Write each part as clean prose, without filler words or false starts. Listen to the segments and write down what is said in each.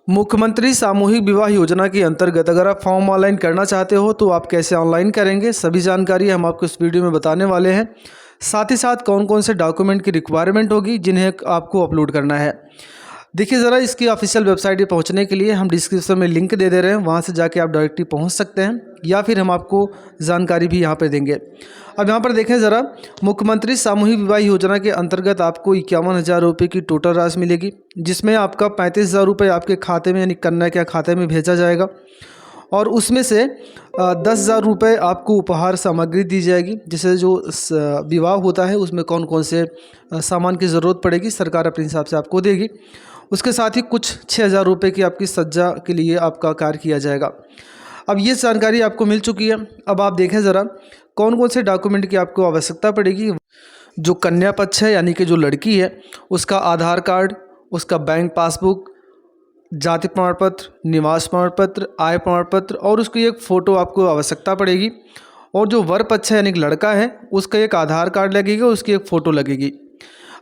मुख्यमंत्री सामूहिक विवाह योजना के अंतर्गत अगर आप फॉर्म ऑनलाइन करना चाहते हो तो आप कैसे ऑनलाइन करेंगे, सभी जानकारी हम आपको इस वीडियो में बताने वाले हैं। साथ ही साथ कौन कौन से डॉक्यूमेंट की रिक्वायरमेंट होगी जिन्हें आपको अपलोड करना है। देखिए ज़रा, इसकी ऑफिशियल वेबसाइट पे पहुंचने के लिए हम डिस्क्रिप्शन में लिंक दे रहे हैं, वहां से जाके आप डायरेक्टली पहुंच सकते हैं या फिर हम आपको जानकारी भी यहां पर देंगे। अब यहां पर देखें ज़रा, मुख्यमंत्री सामूहिक विवाह योजना के अंतर्गत आपको 51,000 रुपये की टोटल राशि मिलेगी, जिसमें आपका 35,000 रुपये आपके खाते में यानी कन्या के खाते में भेजा जाएगा और उसमें से 10,000 रुपये आपको उपहार सामग्री दी जाएगी। जैसे जो विवाह होता है उसमें कौन कौन से सामान की ज़रूरत पड़ेगी सरकार अपने हिसाब से आपको देगी। उसके साथ ही कुछ 6,000 रुपये की आपकी सज्जा के लिए आपका कार्य किया जाएगा। अब ये जानकारी आपको मिल चुकी है। अब आप देखें ज़रा कौन कौन से डॉक्यूमेंट की आपको आवश्यकता पड़ेगी। जो कन्या पक्ष है यानी कि जो लड़की है उसका आधार कार्ड, उसका बैंक पासबुक, जाति प्रमाण पत्र, निवास प्रमाण पत्र, आय प्रमाण पत्र और उसकी एक फ़ोटो आपको आवश्यकता पड़ेगी। और जो वर पक्ष है यानी कि लड़का है उसका एक आधार कार्ड लगेगा, उसकी एक फ़ोटो लगेगी।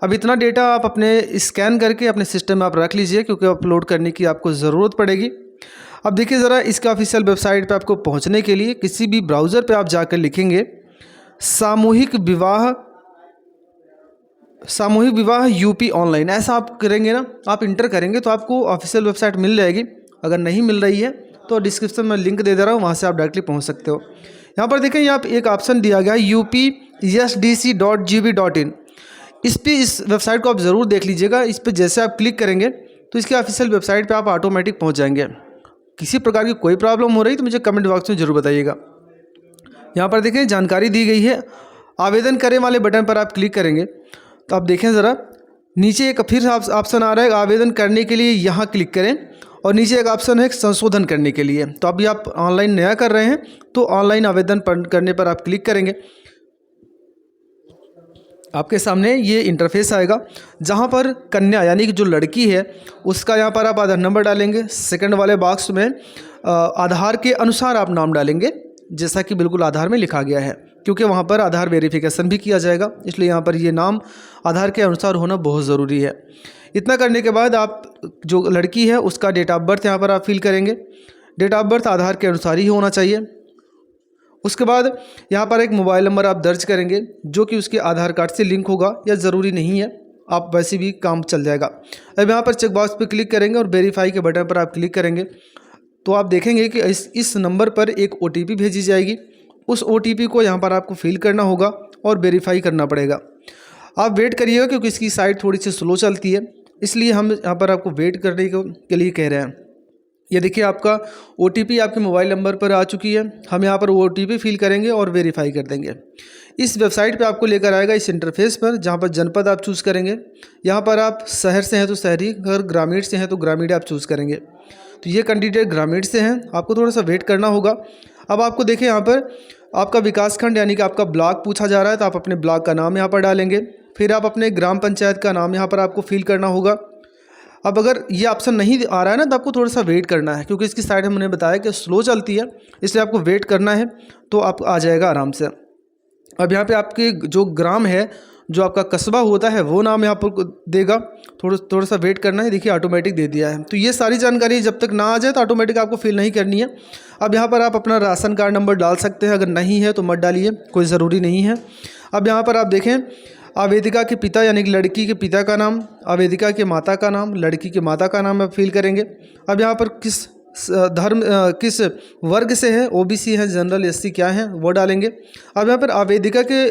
अब इतना डेटा आप अपने स्कैन करके अपने सिस्टम में आप रख लीजिए, क्योंकि अपलोड करने की आपको ज़रूरत पड़ेगी। अब देखिए ज़रा, इसका ऑफिशियल वेबसाइट पे आपको पहुंचने के लिए किसी भी ब्राउज़र पे आप जाकर लिखेंगे सामूहिक विवाह यूपी ऑनलाइन, ऐसा आप करेंगे ना, आप इंटर करेंगे तो आपको ऑफिशियल वेबसाइट मिल जाएगी। अगर नहीं मिल रही है तो डिस्क्रिप्शन में लिंक दे रहा हूँ, वहाँ से आप डायरेक्टली पहुँच सकते हो। यहाँ पर देखें, यहाँ पर एक ऑप्शन दिया गया है upsdc.gv.in। इस वेबसाइट को आप ज़रूर देख लीजिएगा। इस पर जैसे आप क्लिक करेंगे तो इसके ऑफिशियल वेबसाइट पे आप ऑटोमेटिक पहुंच जाएंगे। किसी प्रकार की कोई प्रॉब्लम हो रही तो मुझे कमेंट बॉक्स में ज़रूर बताइएगा। यहाँ पर देखें जानकारी दी गई है, आवेदन करें वाले बटन पर आप क्लिक करेंगे तो आप देखें ज़रा, नीचे एक फिर ऑप्शन आ रहा है आवेदन करने के लिए, यहाँ क्लिक करें और नीचे एक ऑप्शन है संशोधन करने के लिए। तो अभी आप ऑनलाइन नया कर रहे हैं तो ऑनलाइन आवेदन करने पर आप क्लिक करेंगे। आपके सामने ये इंटरफेस आएगा जहाँ पर कन्या यानी कि जो लड़की है उसका यहाँ पर आप आधार नंबर डालेंगे। सेकंड वाले बॉक्स में आधार के अनुसार आप नाम डालेंगे, जैसा कि बिल्कुल आधार में लिखा गया है, क्योंकि वहाँ पर आधार वेरिफिकेशन भी किया जाएगा, इसलिए यहाँ पर ये नाम आधार के अनुसार होना बहुत ज़रूरी है। इतना करने के बाद आप जो लड़की है उसका डेट ऑफ बर्थ यहाँ पर आप फिल करेंगे। डेट ऑफ बर्थ आधार के अनुसार ही होना चाहिए। उसके बाद यहाँ पर एक मोबाइल नंबर आप दर्ज करेंगे जो कि उसके आधार कार्ड से लिंक होगा, या ज़रूरी नहीं है, आप वैसे भी काम चल जाएगा। अब यहाँ पर चेक बॉक्स पर क्लिक करेंगे और वेरीफाई के बटन पर आप क्लिक करेंगे तो आप देखेंगे कि इस नंबर पर एक OTP भेजी जाएगी। उस OTP को यहाँ पर आपको फिल करना होगा और वेरीफाई करना पड़ेगा। आप वेट करिएगा क्योंकि इसकी साइट थोड़ी सी स्लो चलती है, इसलिए हम यहाँ पर आपको वेट करने के लिए कह रहे हैं। ये देखिए, आपका OTP आपके मोबाइल नंबर पर आ चुकी है। हम यहाँ पर OTP फिल करेंगे और वेरीफाई कर देंगे। इस वेबसाइट पे आपको लेकर आएगा इस इंटरफेस पर, जहाँ पर जनपद आप चूज़ करेंगे। यहाँ पर आप शहर से हैं तो शहरी, अगर ग्रामीण से हैं तो ग्रामीण आप चूज़ करेंगे। तो ये कैंडिडेट ग्रामीण से हैं, आपको थोड़ा सा वेट करना होगा। अब आपको देखिए, यहाँ पर आपका विकासखंड यानी कि आपका ब्लॉक पूछा जा रहा है, तो आप अपने ब्लॉक का नाम यहाँ पर डालेंगे। फिर आप अपने ग्राम पंचायत का नाम यहाँ पर आपको फिल करना होगा। अब अगर ये ऑप्शन नहीं आ रहा है ना तो आपको थोड़ा सा वेट करना है, क्योंकि इसकी साइड हमने बताया कि स्लो चलती है, इसलिए आपको वेट करना है, तो आप आ जाएगा आराम से। अब यहाँ पे आपके जो ग्राम है, जो आपका कस्बा होता है, वो नाम यहाँ पर देगा। थोड़ा सा वेट करना है। देखिए ऑटोमेटिक दे दिया है। तो ये सारी जानकारी जब तक ना आ जाए तो ऑटोमेटिक आपको फिल नहीं करनी है। अब यहाँ पर आप अपना राशन कार्ड नंबर डाल सकते हैं, अगर नहीं है तो मत डालिए, कोई ज़रूरी नहीं है। अब यहाँ पर आप देखें, आवेदिका के पिता यानी कि लड़की के पिता का नाम, आवेदिका के माता का नाम, लड़की के माता का नाम आप फिल करेंगे। अब यहाँ पर किस धर्म किस वर्ग से है, OBC है, जनरल, SC क्या है वो डालेंगे। अब यहाँ पर आवेदिका के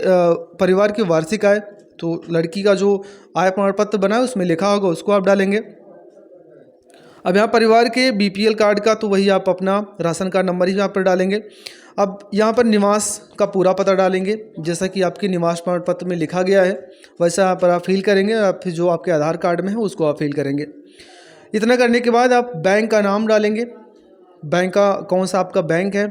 परिवार की वार्षिक आय, तो लड़की का जो आय प्रमाण पत्र बना है उसमें लिखा होगा, उसको आप डालेंगे। अब यहाँ परिवार के BPL कार्ड का, तो वही आप अपना राशन कार्ड नंबर ही यहाँ पर डालेंगे। अब यहाँ पर निवास का पूरा पता डालेंगे, जैसा कि आपके निवास प्रमाण पत्र में लिखा गया है वैसा यहाँ पर आप फिल करेंगे। और फिर जो आपके आधार कार्ड में है उसको आप फिल करेंगे। इतना करने के बाद आप बैंक का नाम डालेंगे, बैंक का कौन सा आपका बैंक है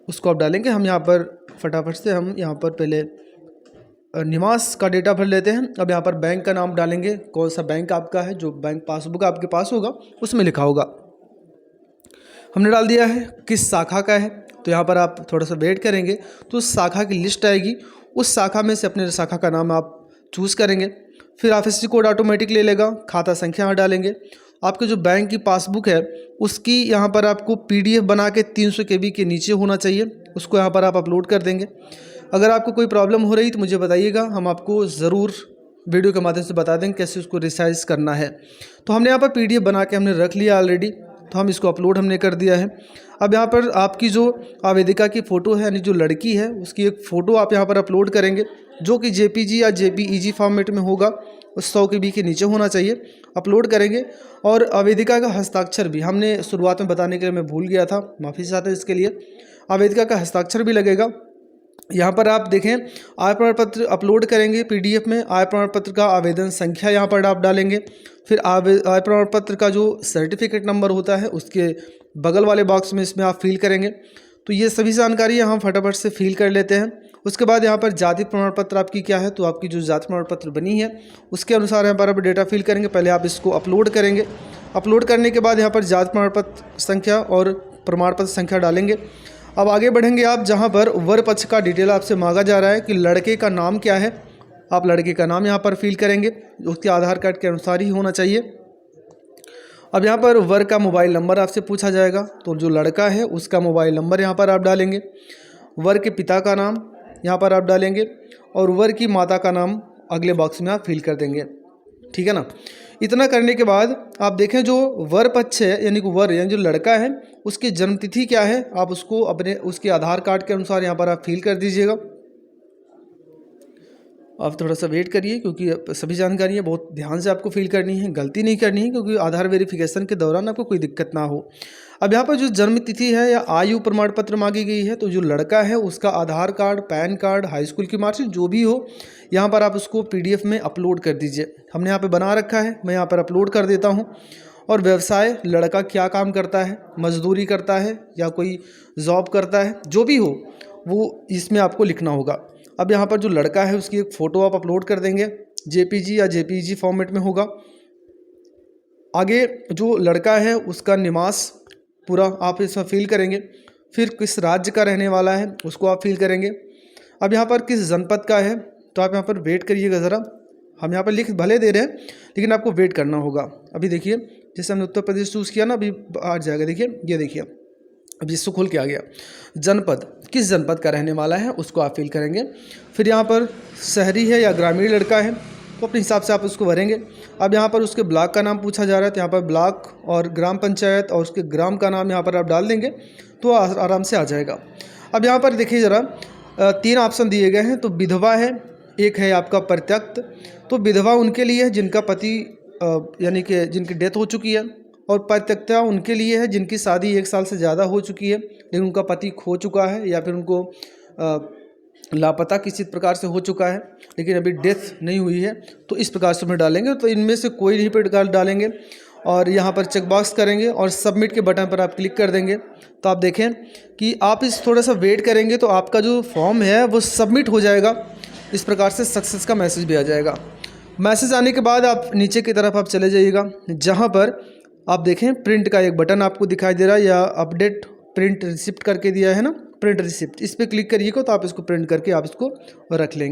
उसको आप डालेंगे। हम यहाँ पर फटाफट से हम यहाँ पर पहले निवास का डेटा भर लेते हैं। अब यहाँ पर बैंक का नाम डालेंगे, कौन सा बैंक आपका है, जो बैंक पासबुक आपके पास होगा उसमें लिखा होगा। हमने डाल दिया है। किस शाखा का है, तो यहाँ पर आप थोड़ा सा वेट करेंगे तो उस शाखा की लिस्ट आएगी, उस शाखा में से अपने शाखा का नाम आप चूज़ करेंगे। फिर IFSC कोड ऑटोमेटिक ले लेगा। खाता संख्या यहाँ डालेंगे। आपके जो बैंक की पासबुक है उसकी यहाँ पर आपको PDF बना के 300 KB के नीचे होना चाहिए, उसको यहाँ पर आप अपलोड कर देंगे। अगर आपको कोई प्रॉब्लम हो रही तो मुझे बताइएगा, हम आपको ज़रूर वीडियो के माध्यम से बता देंगे कैसे उसको रिसाइज करना है। तो हमने यहाँ पर PDF बना के हमने रख लिया ऑलरेडी, तो हम इसको अपलोड हमने कर दिया है। अब यहाँ पर आपकी जो आवेदिका की फ़ोटो है यानी जो लड़की है उसकी एक फ़ोटो आप यहाँ पर अपलोड करेंगे, जो कि JPG या JPEG फॉर्मेट में होगा, उस 100 KB के नीचे होना चाहिए, अपलोड करेंगे। और आवेदिका का हस्ताक्षर भी हमने शुरुआत में बताने के लिए मैं भूल गया था, माफ़ी चाहते हैं इसके लिए। आवेदिका का हस्ताक्षर भी लगेगा। यहाँ पर आप देखें, आय प्रमाण पत्र अपलोड करेंगे PDF में, आय प्रमाण पत्र का आवेदन संख्या यहाँ पर आप डालेंगे। फिर आय प्रमाण पत्र का जो सर्टिफिकेट नंबर होता है उसके बगल वाले बॉक्स में इसमें आप फिल करेंगे। तो ये सभी जानकारी हम फटाफट से फिल कर लेते हैं। उसके बाद यहाँ पर जाति प्रमाण पत्र आपकी क्या है, तो आपकी जो जाति प्रमाण पत्र बनी है उसके अनुसार यहाँ पर आप डेटा फिल करेंगे। पहले आप इसको अपलोड करेंगे, अपलोड करने के बाद यहाँ पर जाति प्रमाण पत्र संख्या और प्रमाण पत्र संख्या डालेंगे। अब आगे बढ़ेंगे आप, जहाँ पर वर पक्ष का डिटेल आपसे मांगा जा रहा है कि लड़के का नाम क्या है, आप लड़के का नाम यहाँ पर फिल करेंगे, उसके आधार कार्ड के अनुसार ही होना चाहिए। अब यहाँ पर वर का मोबाइल नंबर आपसे पूछा जाएगा, तो जो लड़का है उसका मोबाइल नंबर यहाँ पर आप डालेंगे। वर के पिता का नाम यहाँ पर आप डालेंगे और वर की माता का नाम अगले बॉक्स में आप फिल कर देंगे, ठीक है ना। इतना करने के बाद आप देखें जो वर पक्ष है यानी कि वर यानी जो लड़का है उसकी जन्मतिथि क्या है, आप उसको अपने उसके आधार कार्ड के अनुसार यहाँ पर आप फिल कर दीजिएगा। आप थोड़ा सा वेट करिए क्योंकि सभी जानकारियाँ बहुत ध्यान से आपको फिल करनी है, गलती नहीं करनी है, क्योंकि आधार वेरिफिकेशन के दौरान आपको कोई दिक्कत ना हो। अब यहाँ पर जो जन्म तिथि है या आयु प्रमाण पत्र मांगी गई है, तो जो लड़का है उसका Aadhaar card, PAN card, high school की मार्कशीट जो भी हो, यहाँ पर आप उसको PDF में अपलोड कर दीजिए। हमने यहाँ पर बना रखा है, मैं यहाँ पर अपलोड कर देता हूँ। और व्यवसाय, लड़का क्या काम करता है, मजदूरी करता है या कोई जॉब करता है, जो भी हो वो इसमें आपको लिखना होगा। अब यहाँ पर जो लड़का है उसकी एक फ़ोटो आप अपलोड कर देंगे, JPG या JPEG फॉर्मेट में होगा। आगे जो लड़का है उसका निवास पूरा आप इसमें फिल करेंगे, फिर किस राज्य का रहने वाला है उसको आप फिल करेंगे। अब यहाँ पर किस जनपद का है, तो आप यहाँ पर वेट करिएगा ज़रा, हम यहाँ पर लिख भले दे रहे हैं लेकिन आपको वेट करना होगा। अभी देखिए, जैसे हमने उत्तर प्रदेश चूज़ किया ना, अभी आ जाएगा, देखिए ये देखिए अब इसको खोल के आ गया। जनपद, किस जनपद का रहने वाला है उसको आप फिल करेंगे। फिर यहाँ पर शहरी है या ग्रामीण लड़का है तो अपने हिसाब से आप उसको भरेंगे। अब यहाँ पर उसके ब्लॉक का नाम पूछा जा रहा है, तो यहाँ पर ब्लॉक और ग्राम पंचायत और उसके ग्राम का नाम यहाँ पर आप डाल देंगे तो आराम से आ जाएगा। अब यहाँ पर देखिए ज़रा, 3 ऑप्शन दिए गए हैं। तो विधवा है, एक है आपका परित्यक्त। तो विधवा उनके लिए है जिनका पति यानी कि जिनकी डेथ हो चुकी है, और परित्यक्ता उनके लिए है जिनकी शादी 1 साल से ज़्यादा हो चुकी है लेकिन उनका पति खो चुका है या फिर उनको लापता किसी प्रकार से हो चुका है लेकिन अभी डेथ नहीं हुई है, तो इस प्रकार से हम डालेंगे। तो इनमें से कोई नहीं प्रकार डालेंगे और यहाँ पर चेक बॉक्स करेंगे और सबमिट के बटन पर आप क्लिक कर देंगे। तो आप देखें कि आप इस थोड़ा सा वेट करेंगे तो आपका जो फॉर्म है वो सबमिट हो जाएगा। इस प्रकार से सक्सेस का मैसेज भी आ जाएगा। मैसेज आने के बाद आप नीचे की तरफ आप चले जाइएगा, जहाँ पर आप देखें प्रिंट का एक बटन आपको दिखाई दे रहा है या अपडेट प्रिंट रिसिप्ट करके दिया है ना, प्रिंट रिसिप्ट, इस पर क्लिक करिएगा तो आप इसको प्रिंट करके आप इसको रख लेंगे।